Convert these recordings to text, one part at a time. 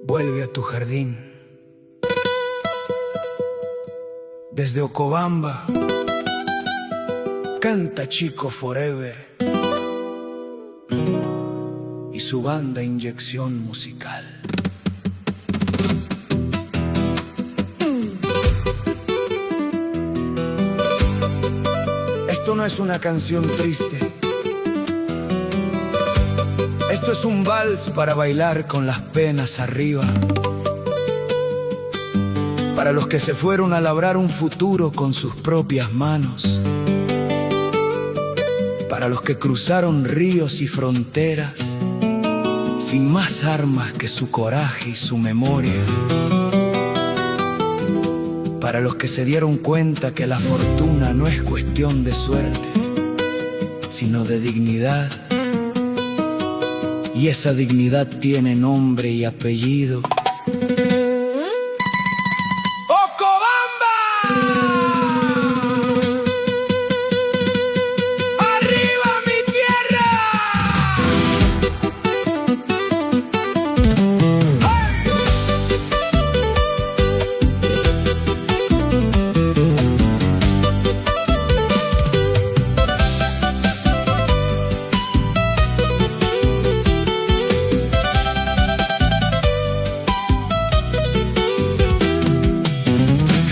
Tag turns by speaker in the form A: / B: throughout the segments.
A: Vuelve a tu jardín. Desde Ocobamba canta Chico Forever y su banda Inyección Musical. Esto no es una canción triste. Esto es un vals para bailar con las penas arriba. Para los que se fueron a labrar un futuro con sus propias manos. Para los que cruzaron ríos y fronteras sin más armas que su coraje y su memoria. Para los que se dieron cuenta que la fortuna no es cuestión de suerte, sino de dignidad. Y esa dignidad tiene nombre y apellido. ¡Ocobamba! ¡Arriba mi tierra! ¡Hey!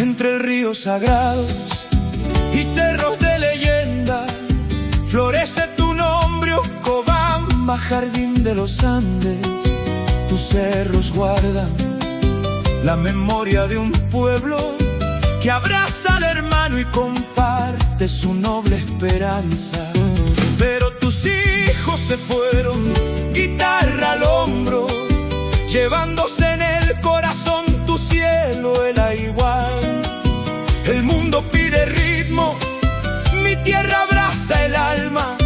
A: Entre ríos sagrados y cerros de leyenda florece tu nombre, Ocobamba, jardín de los Andes. Tus cerros guardan la memoria de un pueblo que abraza al hermano y comparte su noble esperanza. Pero tus hijos se fueron, guitarra al hombro, llevándose en el corazón tu cielo, el igual. El mundo pide ritmo, mi tierra abraza el alma,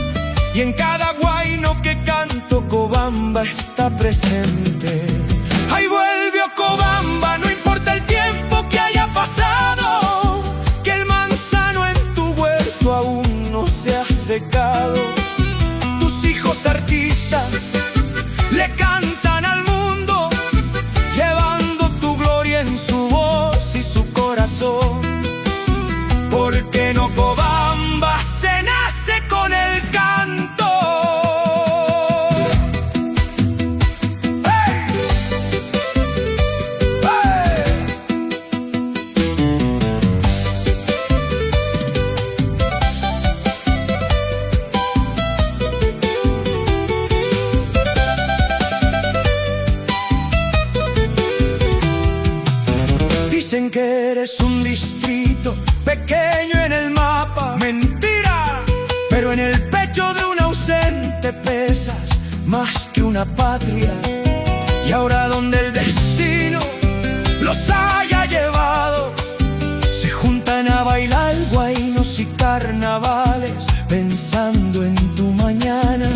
A: y en cada guayno que canto Ocobamba está presente. Ahí vuelve Ocobamba, no importa el tiempo que haya pasado, que el manzano en tu huerto aún no se ha secado. Tus hijos artistas le cantan al mundo, llevando tu gloria en su voz y su corazón. Porque en Ocobamba se nace con el canto. ¡Hey! ¡Hey! Dicen que eres un distrito pequeño en el mapa. Mentira, pero en el pecho de un ausente pesas más que una patria. Y ahora donde el destino los haya llevado, se juntan a bailar guainos y carnavales, pensando en tu mañana,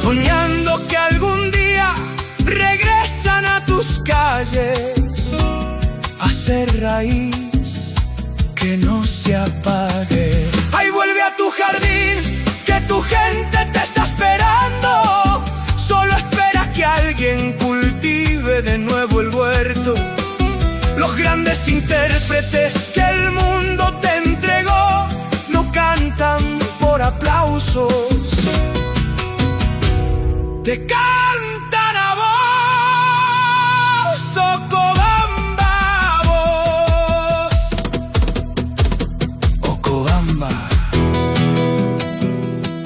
A: soñando que algún día regresan a tus calles a ser raíz que no se apague. Ahí vuelve a tu jardín, que tu gente te está esperando. Solo espera que alguien cultive de nuevo el huerto. Los grandes intérpretes que el mundo te entregó no cantan por aplausos, te cantan a vos, Ocobamba, vos. Ocobamba.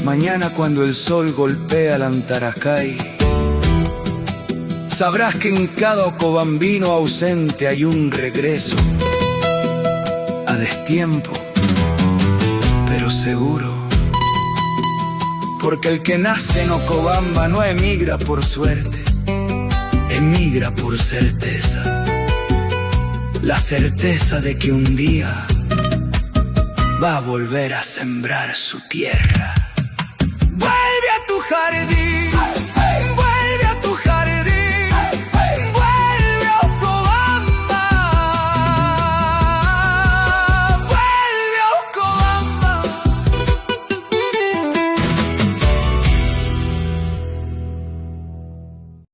A: Mañana cuando el sol golpea el Antaracay, sabrás que en cada ocobambino ausente hay un regreso, a destiempo, pero seguro. Porque el que nace en Ocobamba no emigra por suerte, emigra por certeza. La certeza de que un día va a volver a sembrar su tierra. Vuelve a tu jardín.